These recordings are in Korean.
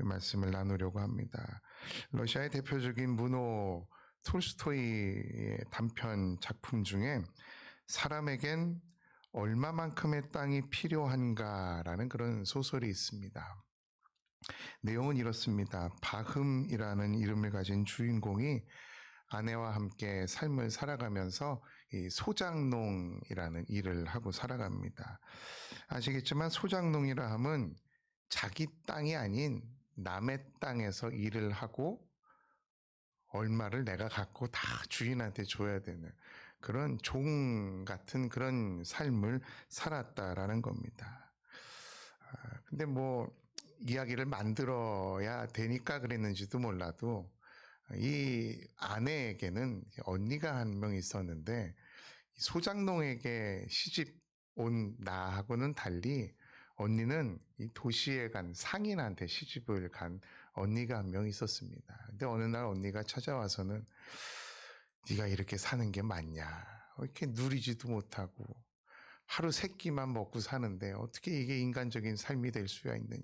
말씀을 나누려고 합니다. 러시아의 대표적인 문호 톨스토이의 단편 작품 중에 사람에겐 얼마만큼의 땅이 필요한가라는 그런 소설이 있습니다. 내용은 이렇습니다. 바흠이라는 이름을 가진 주인공이 아내와 함께 삶을 살아가면서 이 소작농이라는 일을 하고 살아갑니다. 아시겠지만 소작농이라 함은 자기 땅이 아닌 남의 땅에서 일을 하고 얼마를 내가 갖고 다 주인한테 줘야 되는 그런 종 같은 그런 삶을 살았다라는 겁니다. 근데 뭐 이야기를 만들어야 되니까 그랬는지도 몰라도 이 아내에게는 언니가 한 명 있었는데 소작농에게 시집 온 나하고는 달리 언니는 이 도시에 간 상인한테 시집을 간 언니가 한 명 있었습니다. 근데 어느 날 언니가 찾아와서는 네가 이렇게 사는 게 맞냐? 이렇게 누리지도 못하고 하루 세 끼만 먹고 사는데 어떻게 이게 인간적인 삶이 될 수가 있느냐?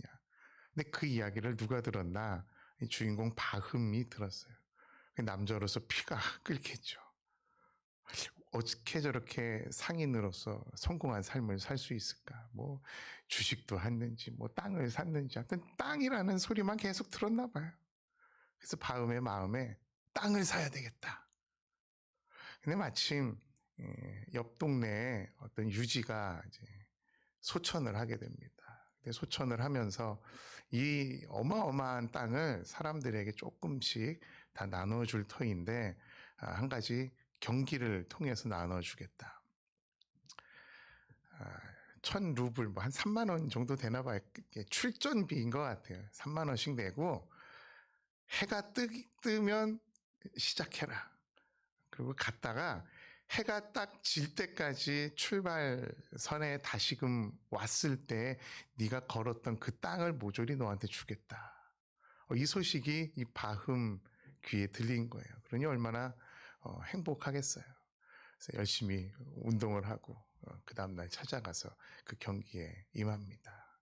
근데 그 이야기를 누가 들었나? 이 주인공 바흠이 들었어요. 남자로서 피가 끓겠죠. 어떻게 저렇게 상인으로서 성공한 삶을 살 수 있을까? 뭐 주식도 했는지 뭐 땅을 샀는지 하여튼 땅이라는 소리만 계속 들었나 봐요. 그래서 바흠의 마음에 땅을 사야 되겠다. 근데 마침 옆 동네에 어떤 유지가 이제 소천을 하게 됩니다. 근데 소천을 하면서 이 어마어마한 땅을 사람들에게 조금씩 다 나눠줄 터인데 한 가지 경기를 통해서 나눠주겠다. 1,000루블, 뭐 한 3만 원 정도 되나 봐요. 출전비인 것 같아요. 3만 원씩 내고 해가 뜨면 시작해라. 그리고 갔다가 해가 딱 질 때까지 출발선에 다시금 왔을 때 네가 걸었던 그 땅을 모조리 너한테 주겠다. 이 소식이 이 바흠 귀에 들린 거예요. 그러니 얼마나 행복하겠어요. 그래서 열심히 운동을 하고 그 다음날 찾아가서 그 경기에 임합니다.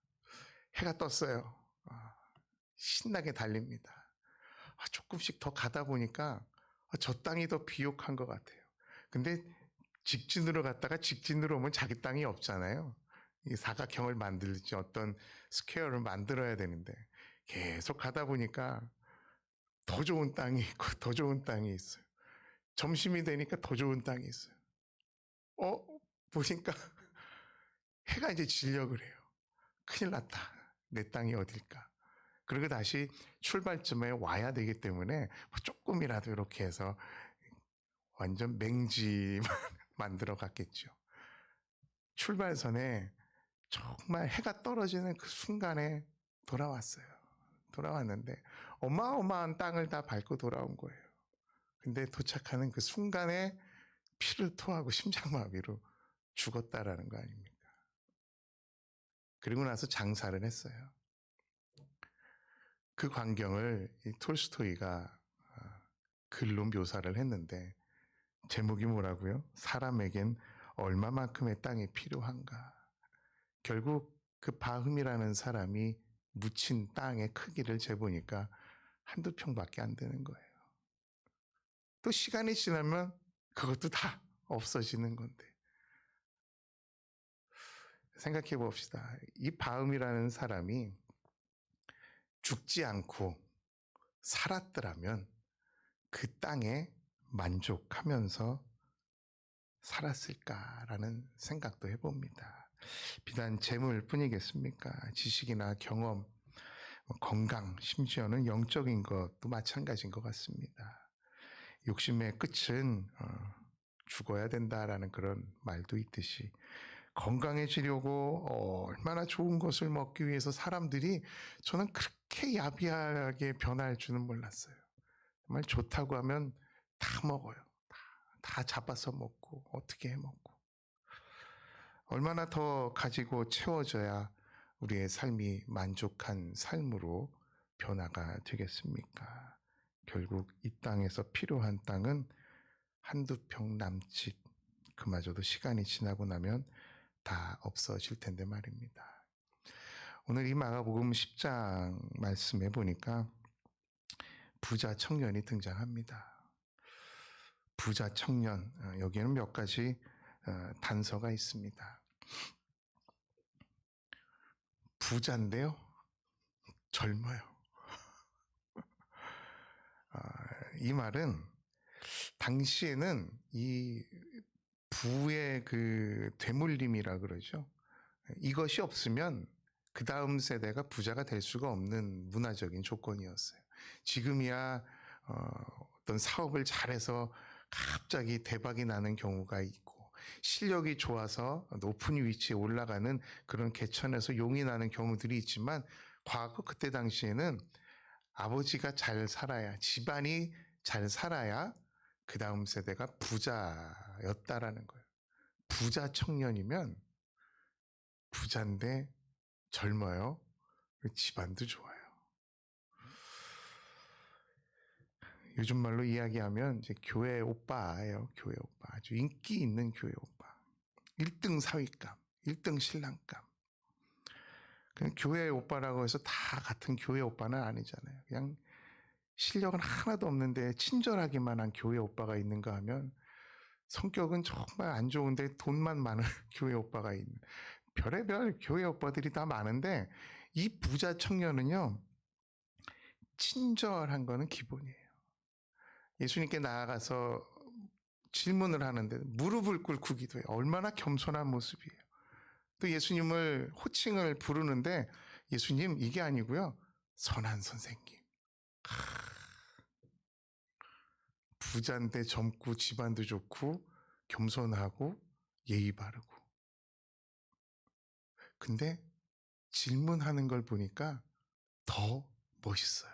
해가 떴어요. 신나게 달립니다. 조금씩 더 가다 보니까 저 땅이 더 비옥한 것 같아요. 근데 직진으로 갔다가 직진으로 오면 자기 땅이 없잖아요. 이 사각형을 만들지 어떤 스퀘어를 만들어야 되는데 계속 가다 보니까 더 좋은 땅이 있고 더 좋은 땅이 있어요. 점심이 되니까 더 좋은 땅이 있어요. 보니까 해가 이제 지려고 그래요. 큰일 났다. 내 땅이 어딜까. 그리고 다시 출발점에 와야 되기 때문에 조금이라도 이렇게 해서 완전 맹지만 만들어 갔겠죠. 출발선에 정말 해가 떨어지는 그 순간에 돌아왔어요. 돌아왔는데 어마어마한 땅을 다 밟고 돌아온 거예요. 근데 도착하는 그 순간에 피를 토하고 심장마비로 죽었다라는 거 아닙니까? 그리고 나서 장사를 했어요. 그 광경을 이 톨스토이가 글로 묘사를 했는데 제목이 뭐라고요? 사람에겐 얼마만큼의 땅이 필요한가? 결국 그 바흠이라는 사람이 묻힌 땅의 크기를 재보니까 한두 평밖에 안 되는 거예요. 또 시간이 지나면 그것도 다 없어지는 건데. 생각해 봅시다. 이 바흠이라는 사람이 죽지 않고 살았더라면 그 땅에 만족하면서 살았을까라는 생각도 해봅니다. 비단 재물뿐이겠습니까? 지식이나 경험, 건강, 심지어는 영적인 것도 마찬가지인 것 같습니다. 욕심의 끝은 죽어야 된다라는 그런 말도 있듯이 건강해지려고 얼마나 좋은 것을 먹기 위해서 사람들이 저는 그렇게 야비하게 변할 줄은 몰랐어요. 정말 좋다고 하면 다 먹어요. 다 잡아서 먹고 어떻게 해 먹고 얼마나 더 가지고 채워져야 우리의 삶이 만족한 삶으로 변화가 되겠습니까? 결국 이 땅에서 필요한 땅은 한두 평 남짓 그마저도 시간이 지나고 나면 다 없어질 텐데 말입니다. 오늘 이 마가복음 10장 말씀해 보니까 부자 청년이 등장합니다. 부자 청년, 여기에는 몇 가지 단서가 있습니다. 부자인데요, 젊어요. 이 말은 당시에는 이 부의 그 되물림이라 그러죠. 이것이 없으면 그 다음 세대가 부자가 될 수가 없는 문화적인 조건이었어요. 지금이야 어떤 사업을 잘해서 갑자기 대박이 나는 경우가 있고 실력이 좋아서 높은 위치에 올라가는 그런 개천에서 용이 나는 경우들이 있지만 과거 그때 당시에는 아버지가 잘 살아야, 집안이 잘 살아야 그 다음 세대가 부자였다라는 거예요. 부자 청년이면 부자인데 젊어요. 집안도 좋아요. 요즘 말로 이야기하면 이제 교회 오빠예요. 교회 오빠. 아주 인기 있는 교회 오빠. 1등 사위감, 1등 신랑감. 그냥 교회 오빠라고 해서 다 같은 교회 오빠는 아니잖아요. 그냥 실력은 하나도 없는데 친절하기만 한 교회 오빠가 있는가 하면 성격은 정말 안 좋은데 돈만 많은 교회 오빠가 있는, 별의별 교회 오빠들이 다 많은데 이 부자 청년은요, 친절한 거는 기본이에요. 예수님께 나아가서 질문을 하는데 무릎을 꿇고 기도해요. 얼마나 겸손한 모습이에요. 또 예수님을 호칭을 부르는데 예수님 이게 아니고요, 선한 선생님. 부자인데 젊고 집안도 좋고 겸손하고 예의 바르고. 근데 질문하는 걸 보니까 더 멋있어요.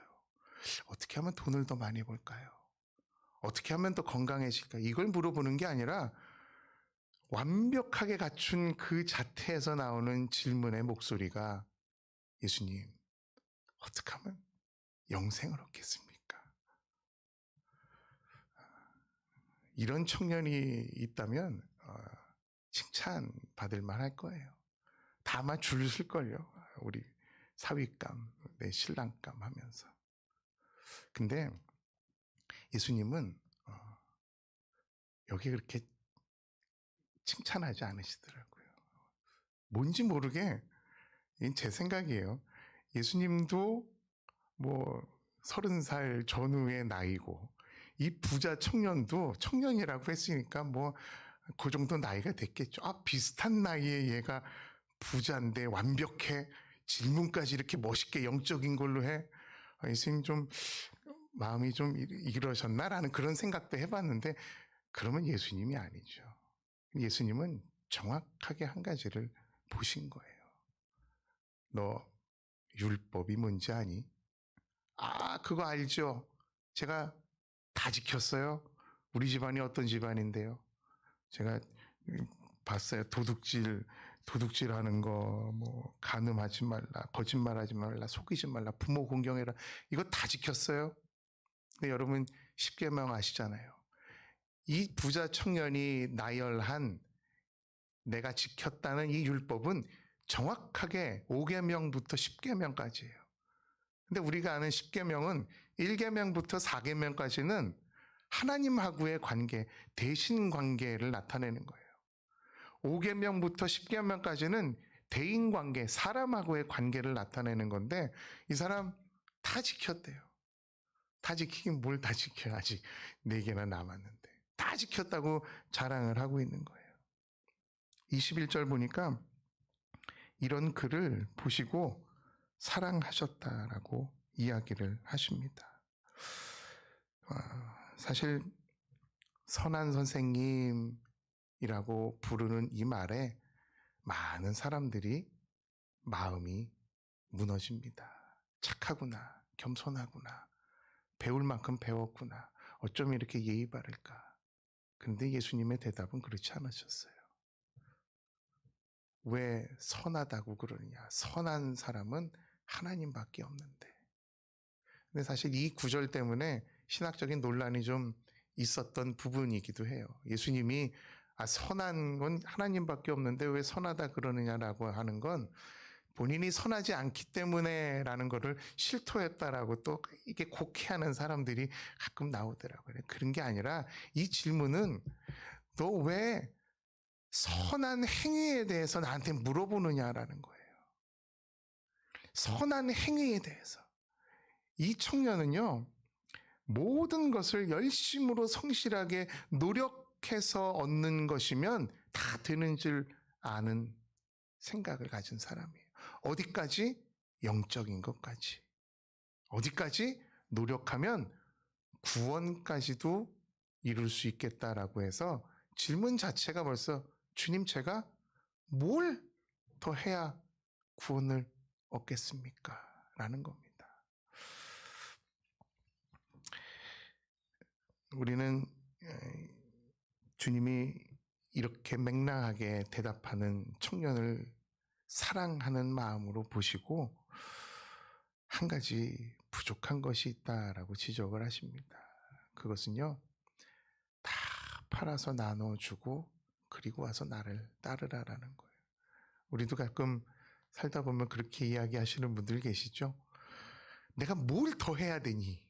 어떻게 하면 돈을 더 많이 벌까요? 어떻게 하면 더 건강해질까요? 이걸 물어보는 게 아니라 완벽하게 갖춘 그 자태에서 나오는 질문의 목소리가 예수님, 어떻게 하면 영생을 얻겠습니까? 이런 청년이 있다면 칭찬받을 만할 거예요. 다만 줄 설걸요. 우리 사위감, 내 신랑감 하면서. 근데 예수님은 여기 그렇게 칭찬하지 않으시더라고요. 뭔지 모르게, 이건 제 생각이에요. 예수님도 뭐 30살 전후의 나이고 이 부자 청년도 청년이라고 했으니까 뭐 그 정도 나이가 됐겠죠. 비슷한 나이에 얘가 부자인데 완벽해, 질문까지 이렇게 멋있게 영적인 걸로 해. 예수님 좀 마음이 좀 이러셨나라는 그런 생각도 해봤는데, 그러면 예수님이 아니죠. 예수님은 정확하게 한 가지를 보신 거예요. 너 율법이 뭔지 아니? 그거 알죠? 제가 다 지켰어요. 우리 집안이 어떤 집안인데요. 제가 봤어요. 도둑질하는 거, 뭐 간음하지 말라, 거짓말하지 말라, 속이지 말라, 부모 공경해라. 이거 다 지켰어요. 근데 여러분 10계명 아시잖아요. 이 부자 청년이 나열한 내가 지켰다는 이 율법은 정확하게 5계명부터 10계명까지예요. 근데 우리가 아는 10계명은 1계명부터 4계명까지는 하나님하고의 관계, 대신 관계를 나타내는 거예요. 5계명부터 10계명까지는 대인 관계, 사람하고의 관계를 나타내는 건데 이 사람 다 지켰대요. 다 지키긴 뭘 다 지켜요. 아직 4개나 남았는데. 다 지켰다고 자랑을 하고 있는 거예요. 21절 보니까 이런 글을 보시고 사랑하셨다라고 이야기를 하십니다. 사실 선한 선생님이라고 부르는 이 말에 많은 사람들이 마음이 무너집니다. 착하구나, 겸손하구나, 배울 만큼 배웠구나, 어쩜 이렇게 예의 바를까. 그런데 예수님의 대답은 그렇지 않으셨어요. 왜 선하다고 그러느냐? 선한 사람은 하나님밖에 없는데. 근데 사실 이 구절 때문에 신학적인 논란이 좀 있었던 부분이기도 해요. 예수님이 선한 건 하나님밖에 없는데 왜 선하다 그러느냐라고 하는 건 본인이 선하지 않기 때문에라는 거를 실토했다라고 또 이게 곡해하는 사람들이 가끔 나오더라고요. 그런 게 아니라 이 질문은 너 왜 선한 행위에 대해서 나한테 물어보느냐라는 거예요. 선한 행위에 대해서. 이 청년은요, 모든 것을 열심으로 성실하게 노력해서 얻는 것이면 다 되는 줄 아는 생각을 가진 사람이에요. 어디까지? 영적인 것까지. 어디까지? 노력하면 구원까지도 이룰 수 있겠다라고 해서 질문 자체가 벌써 주님 제가 뭘 더 해야 구원을 얻겠습니까? 라는 겁니다. 우리는 주님이 이렇게 맹랑하게 대답하는 청년을 사랑하는 마음으로 보시고 한 가지 부족한 것이 있다라고 지적을 하십니다. 그것은요, 다 팔아서 나눠주고 그리고 와서 나를 따르라라는 거예요. 우리도 가끔 살다 보면 그렇게 이야기하시는 분들 계시죠? 내가 뭘 더 해야 되니?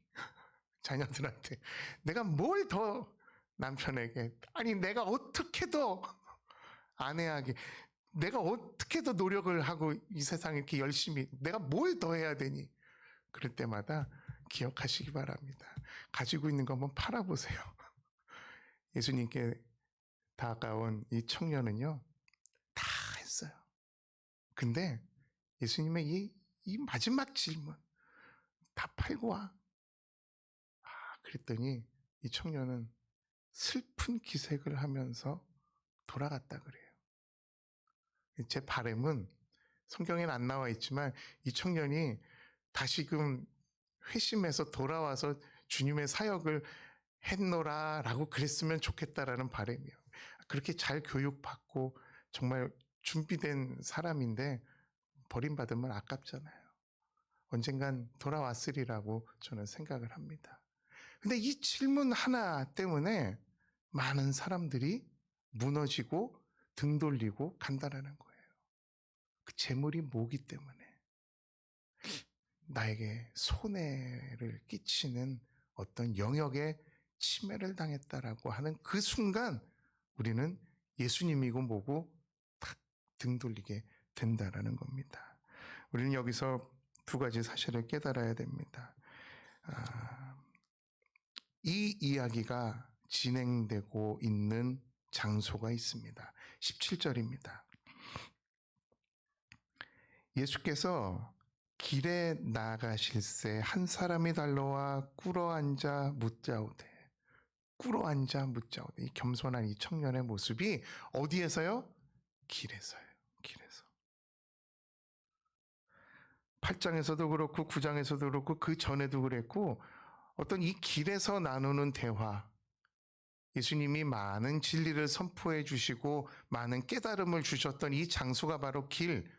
자녀들한테 내가 뭘 더 남편에게 아니 내가 어떻게 더 아내에게 내가 어떻게 더 노력을 하고 이 세상에 이렇게 열심히 내가 뭘 더 해야 되니? 그럴 때마다 기억하시기 바랍니다. 가지고 있는 거 한번 팔아보세요. 예수님께 다가온 이 청년은요 다 했어요. 근데 예수님의 이 마지막 질문 다 팔고 와. 그랬더니 이 청년은 슬픈 기색을 하면서 돌아갔다 그래요. 제 바람은 성경에는 안 나와 있지만 이 청년이 다시금 회심해서 돌아와서 주님의 사역을 했노라라고 그랬으면 좋겠다라는 바람이에요. 그렇게 잘 교육받고 정말 준비된 사람인데 버림받으면 아깝잖아요. 언젠간 돌아왔으리라고 저는 생각을 합니다. 근데 이 질문 하나 때문에 많은 사람들이 무너지고 등 돌리고 간다라는 거예요. 그 재물이 뭐기 때문에 나에게 손해를 끼치는 어떤 영역에 침해를 당했다라고 하는 그 순간 우리는 예수님이고 뭐고 탁 등 돌리게 된다라는 겁니다. 우리는 여기서 두 가지 사실을 깨달아야 됩니다. 이 이야기가 진행되고 있는 장소가 있습니다. 17절입니다. 예수께서 길에 나가실새 한 사람이 달려와 꿇어앉아 묻자오되 이 겸손한 이 청년의 모습이 어디에서요? 길에서요. 길에서. 8장에서도 그렇고 9장에서도 그렇고 그 전에도 그랬고 어떤 이 길에서 나누는 대화, 예수님이 많은 진리를 선포해 주시고 많은 깨달음을 주셨던 이 장소가 바로 길,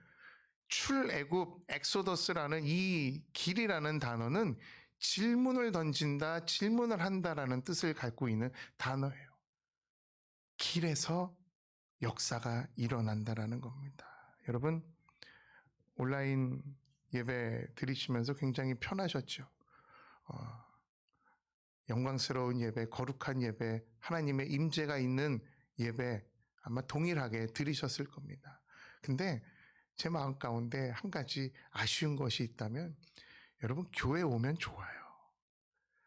출애굽, 엑소더스라는 이 길이라는 단어는 질문을 던진다, 질문을 한다라는 뜻을 갖고 있는 단어예요. 길에서 역사가 일어난다라는 겁니다. 여러분, 온라인 예배 드리시면서 굉장히 편하셨죠? 영광스러운 예배, 거룩한 예배, 하나님의 임재가 있는 예배 아마 동일하게 드리셨을 겁니다. 근데 제 마음 가운데 한 가지 아쉬운 것이 있다면 여러분 교회 오면 좋아요.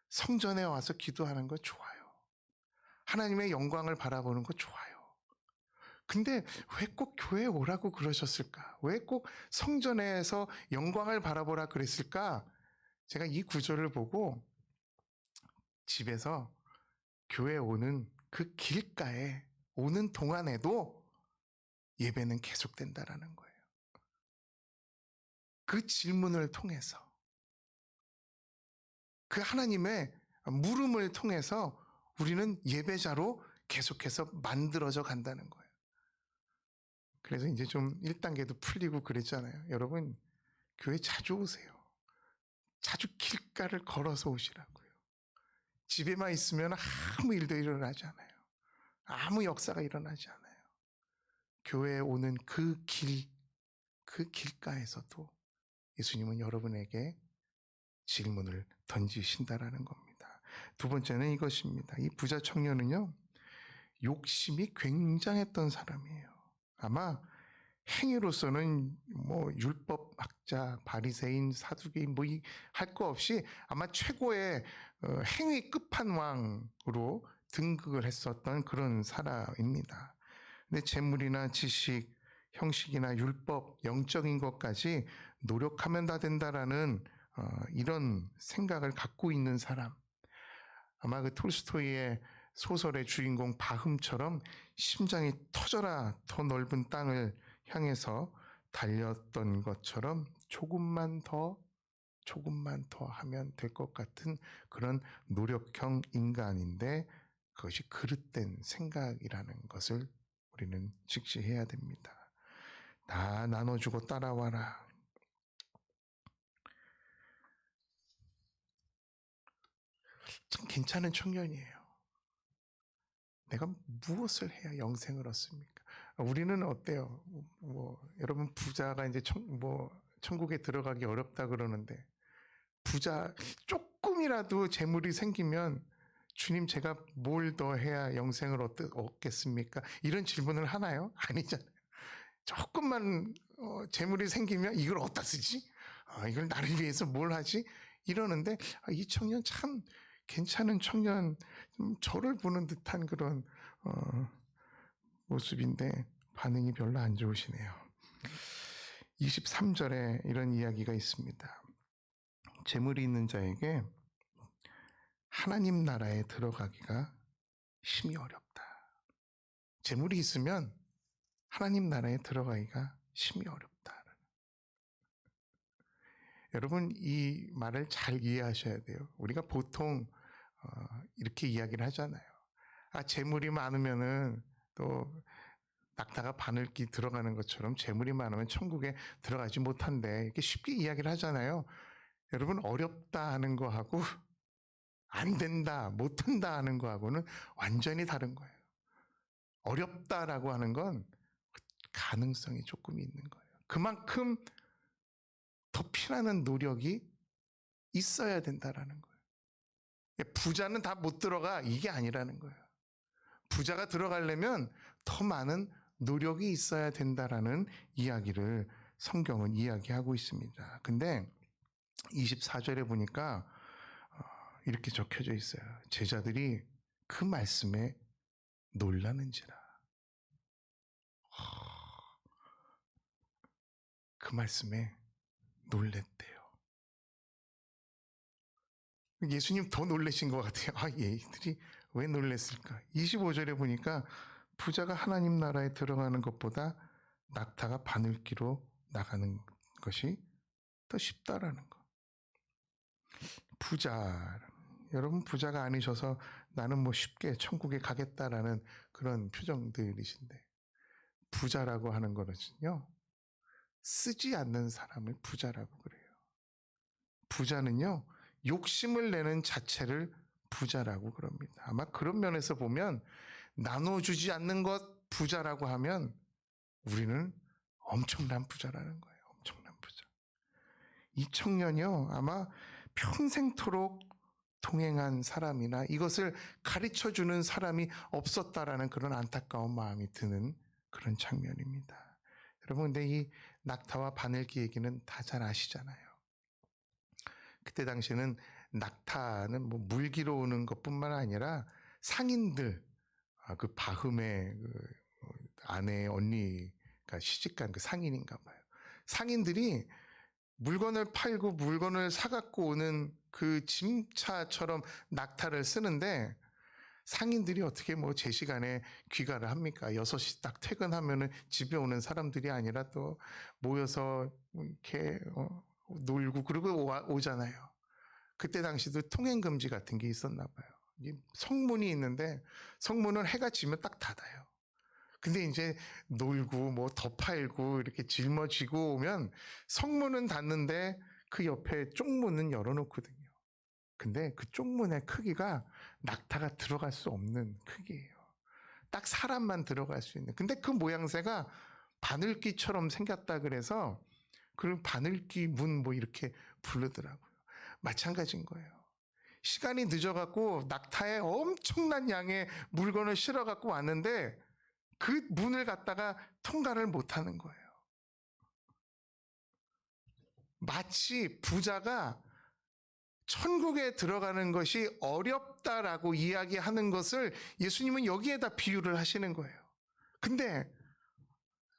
성전에 와서 기도하는 거 좋아요. 하나님의 영광을 바라보는 거 좋아요. 근데 왜 꼭 교회에 오라고 그러셨을까? 왜 꼭 성전에서 영광을 바라보라 그랬을까? 제가 이 구절을 보고 집에서 교회 오는 그 길가에 오는 동안에도 예배는 계속된다라는 거예요. 그 질문을 통해서 그 하나님의 물음을 통해서 우리는 예배자로 계속해서 만들어져 간다는 거예요. 그래서 이제 좀 1단계도 풀리고 그랬잖아요. 여러분 교회 자주 오세요. 자주 길가를 걸어서 오시라고요. 집에만 있으면 아무 일도 일어나지 않아요. 아무 역사가 일어나지 않아요. 교회에 오는 그 길, 그 길가에서도 예수님은 여러분에게 질문을 던지신다라는 겁니다. 두 번째는 이것입니다. 이 부자 청년은요, 욕심이 굉장했던 사람이에요. 아마 행위로서는 뭐 율법학자, 바리새인, 사두개인 뭐 할 거 없이 아마 최고의 행위 끝판왕으로 등극을 했었던 그런 사람입니다. 근데 재물이나 지식, 형식이나 율법, 영적인 것까지 노력하면 다 된다라는 이런 생각을 갖고 있는 사람. 아마 그 톨스토이의 소설의 주인공 바흠처럼 심장이 터져라 더 넓은 땅을 향해서 달렸던 것처럼 조금만 더 하면 될 것 같은 그런 노력형 인간인데 그것이 그릇된 생각이라는 것을 우리는 직시해야 됩니다. 다 나눠주고 따라와라. 참 괜찮은 청년이에요. 내가 무엇을 해야 영생을 얻습니까? 우리는 어때요? 여러분 부자가 이제 천국에 들어가기 어렵다 그러는데 부자 조금이라도 재물이 생기면 주님 제가 뭘 더 해야 영생을 얻겠습니까? 이런 질문을 하나요? 아니잖아요. 조금만 재물이 생기면 이걸 어디다 쓰지? 이걸 나를 위해서 뭘 하지? 이러는데 이 청년 참 괜찮은 청년, 저를 보는 듯한 그런 모습인데 반응이 별로 안 좋으시네요. 23절에 이런 이야기가 있습니다. 재물이 있는 자에게 하나님 나라에 들어가기가 심히 어렵다. 재물이 있으면 하나님 나라에 들어가기가 심히 어렵다. 여러분 이 말을 잘 이해하셔야 돼요. 우리가 보통 이렇게 이야기를 하잖아요. 재물이 많으면은 또 낙타가 바늘기 들어가는 것처럼 재물이 많으면 천국에 들어가지 못한대. 이렇게 쉽게 이야기를 하잖아요. 여러분 어렵다 하는 거하고 안 된다, 못한다 하는 거하고는 완전히 다른 거예요. 어렵다라고 하는 건 가능성이 조금 있는 거예요. 그만큼 더 피나는 노력이 있어야 된다라는 거예요. 부자는 다 못 들어가 이게 아니라는 거예요. 부자가 들어가려면 더 많은 노력이 있어야 된다라는 이야기를 성경은 이야기하고 있습니다. 근데 24절에 보니까 이렇게 적혀져 있어요. 제자들이 그 말씀에 놀라는지라. 그 말씀에 놀랬대요. 예수님 더 놀라신 것 같아요. 얘들이 왜 놀랬을까? 25절에 보니까 부자가 하나님 나라에 들어가는 것보다 낙타가 바늘기로 나가는 것이 더 쉽다라는 거. 부자, 여러분 부자가 아니셔서 나는 뭐 쉽게 천국에 가겠다라는 그런 표정들이신데 부자라고 하는 것은요 쓰지 않는 사람을 부자라고 그래요. 부자는요 욕심을 내는 자체를 부자라고 그럽니다. 아마 그런 면에서 보면 나눠주지 않는 것 부자라고 하면 우리는 엄청난 부자라는 거예요. 엄청난 부자. 이 청년이요 아마 평생토록 동행한 사람이나 이것을 가르쳐주는 사람이 없었다라는 그런 안타까운 마음이 드는 그런 장면입니다. 여러분 근데 이 낙타와 바늘기 얘기는 다 잘 아시잖아요. 그때 당시에는 낙타는 뭐 물기로 오는 것뿐만 아니라 상인들, 그 바흠의 그 아내의 언니가 시집간 그 상인인가 봐요. 상인들이 물건을 팔고 물건을 사갖고 오는 그 짐차처럼 낙타를 쓰는데 상인들이 어떻게 뭐 제 시간에 귀가를 합니까? 6시 딱 퇴근하면은 집에 오는 사람들이 아니라 또 모여서 이렇게 놀고 그러고 오잖아요. 그때 당시도 통행금지 같은 게 있었나 봐요. 성문이 있는데 성문은 해가 지면 딱 닫아요. 근데 이제 놀고 뭐 더 팔고 이렇게 짊어지고 오면 성문은 닫는데 그 옆에 쪽문은 열어놓거든요. 근데 그 쪽문의 크기가 낙타가 들어갈 수 없는 크기예요. 딱 사람만 들어갈 수 있는. 근데 그 모양새가 바늘기처럼 생겼다 그래서 그리고 바늘귀 문 뭐 이렇게 부르더라고요. 마찬가지인 거예요. 시간이 늦어갖고 낙타에 엄청난 양의 물건을 실어갖고 왔는데 그 문을 갖다가 통과를 못하는 거예요. 마치 부자가 천국에 들어가는 것이 어렵다라고 이야기하는 것을 예수님은 여기에다 비유를 하시는 거예요. 근데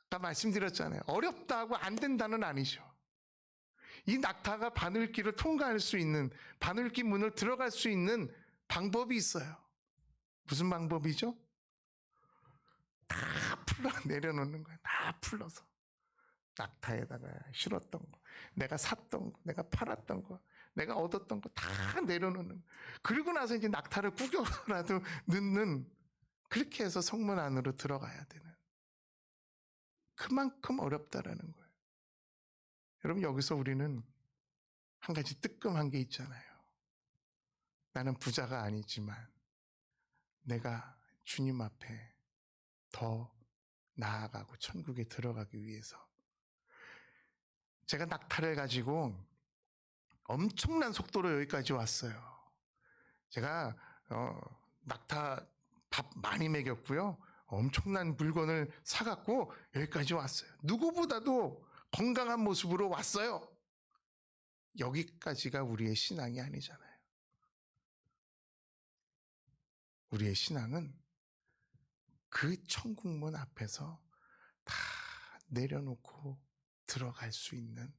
아까 말씀드렸잖아요. 어렵다고 안 된다는 아니죠. 이 낙타가 바늘길을 통과할 수 있는, 바늘길 문을 들어갈 수 있는 방법이 있어요. 무슨 방법이죠? 다 풀어 내려놓는 거예요. 다 풀러서. 낙타에다가 실었던 거, 내가 샀던 거, 내가 팔았던 거, 내가 얻었던 거 다 내려놓는 거. 그리고 나서 이제 낙타를 구겨서라도 넣는, 그렇게 해서 성문 안으로 들어가야 되는. 그만큼 어렵다라는 거예요. 여러분, 여기서 우리는 한 가지 뜨끔한 게 있잖아요. 나는 부자가 아니지만 내가 주님 앞에 더 나아가고 천국에 들어가기 위해서 제가 낙타를 가지고 엄청난 속도로 여기까지 왔어요. 제가 낙타 밥 많이 먹였고요. 엄청난 물건을 사갖고 여기까지 왔어요. 누구보다도 건강한 모습으로 왔어요. 여기까지가 우리의 신앙이 아니잖아요. 우리의 신앙은 그 천국문 앞에서 다 내려놓고 들어갈 수 있는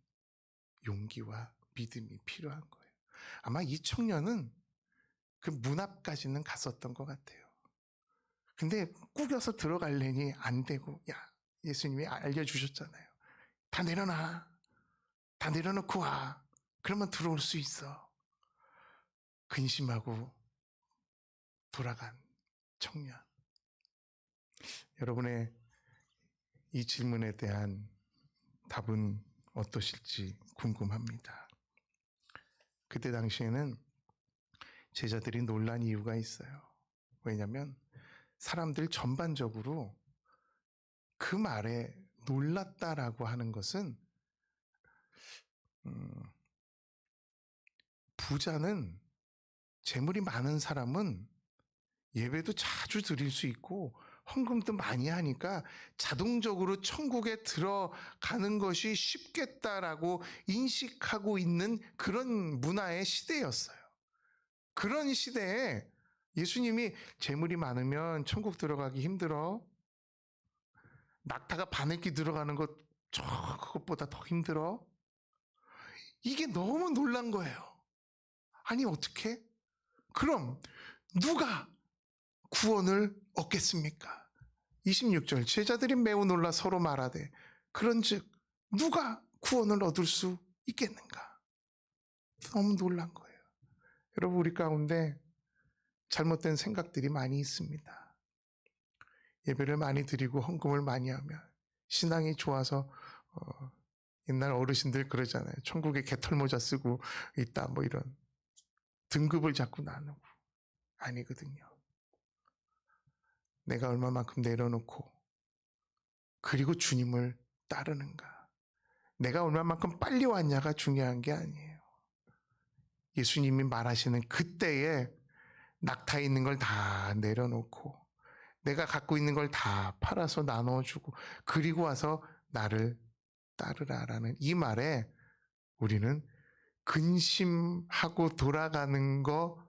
용기와 믿음이 필요한 거예요. 아마 이 청년은 그 문 앞까지는 갔었던 것 같아요. 근데 꾸겨서 들어가려니 안 되고, 야, 예수님이 알려주셨잖아요. 다 내려놔. 다 내려놓고 와. 그러면 들어올 수 있어. 근심하고 돌아간 청년. 여러분의 이 질문에 대한 답은 어떠실지 궁금합니다. 그때 당시에는 제자들이 놀란 이유가 있어요. 왜냐하면 사람들 전반적으로 그 말에 놀랐다라고 하는 것은 부자는, 재물이 많은 사람은 예배도 자주 드릴 수 있고 헌금도 많이 하니까 자동적으로 천국에 들어가는 것이 쉽겠다라고 인식하고 있는 그런 문화의 시대였어요. 그런 시대에 예수님이 재물이 많으면 천국 들어가기 힘들어. 낙타가 바늘길 들어가는 것 그것보다 더 힘들어. 이게 너무 놀란 거예요. 아니 어떻게? 그럼 누가 구원을 얻겠습니까? 26절 제자들이 매우 놀라 서로 말하되 그런즉 누가 구원을 얻을 수 있겠는가? 너무 놀란 거예요. 여러분, 우리 가운데 잘못된 생각들이 많이 있습니다. 예배를 많이 드리고 헌금을 많이 하면 신앙이 좋아서 옛날 어르신들 그러잖아요. 천국에 개털모자 쓰고 있다 뭐 이런 등급을 자꾸 나누고. 아니거든요. 내가 얼마만큼 내려놓고 그리고 주님을 따르는가. 내가 얼마만큼 빨리 왔냐가 중요한 게 아니에요. 예수님이 말하시는 그때에 낙타에 있는 걸 다 내려놓고 내가 갖고 있는 걸 다 팔아서 나눠주고 그리고 와서 나를 따르라라는 이 말에 우리는 근심하고 돌아가는 거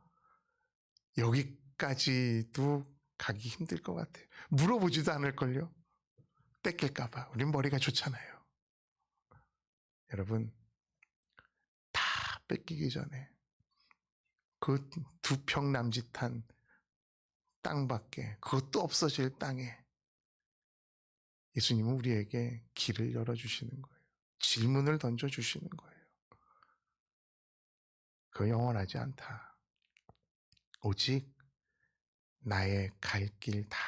여기까지도 가기 힘들 것 같아요. 물어보지도 않을걸요. 뺏길까봐. 우린 머리가 좋잖아요. 여러분, 다 뺏기기 전에 그 2평 남짓한 땅밖에, 그것도 없어질 땅에 예수님은 우리에게 길을 열어주시는 거예요. 질문을 던져주시는 거예요. 그거 영원하지 않다. 오직 나의 갈 길 다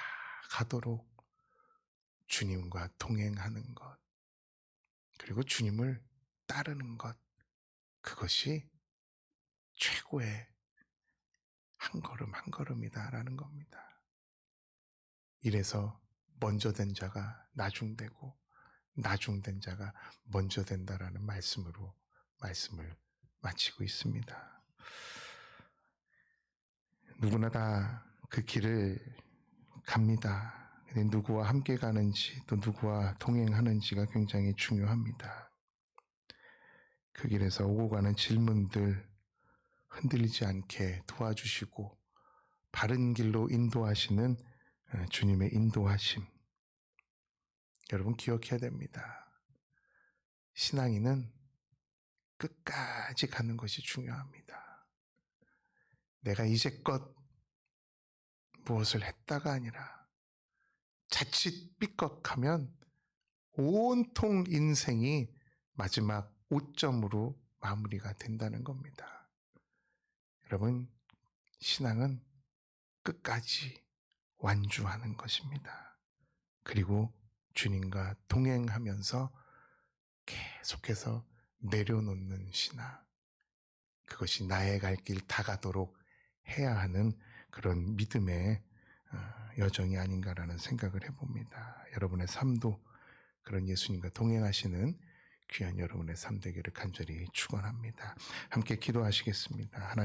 가도록 주님과 동행하는 것, 그리고 주님을 따르는 것, 그것이 최고의 한 걸음 한 걸음이다라는 겁니다. 이래서 먼저 된 자가 나중되고 나중된 자가 먼저 된다라는 말씀으로 말씀을 마치고 있습니다. 누구나 다 그 길을 갑니다. 근데 누구와 함께 가는지 또 누구와 동행하는지가 굉장히 중요합니다. 그 길에서 오고 가는 질문들 흔들리지 않게 도와주시고 바른 길로 인도하시는 주님의 인도하심, 여러분 기억해야 됩니다. 신앙인은 끝까지 가는 것이 중요합니다. 내가 이제껏 무엇을 했다가 아니라 자칫 삐걱하면 온통 인생이 마지막 오점으로 마무리가 된다는 겁니다. 여러분, 신앙은 끝까지 완주하는 것입니다. 그리고 주님과 동행하면서 계속해서 내려놓는 신앙, 그것이 나의 갈 길 다 가도록 해야 하는 그런 믿음의 여정이 아닌가라는 생각을 해봅니다. 여러분의 삶도 그런 예수님과 동행하시는 귀한 여러분의 삶 되기를 간절히 축원합니다. 함께 기도하시겠습니다. 하나님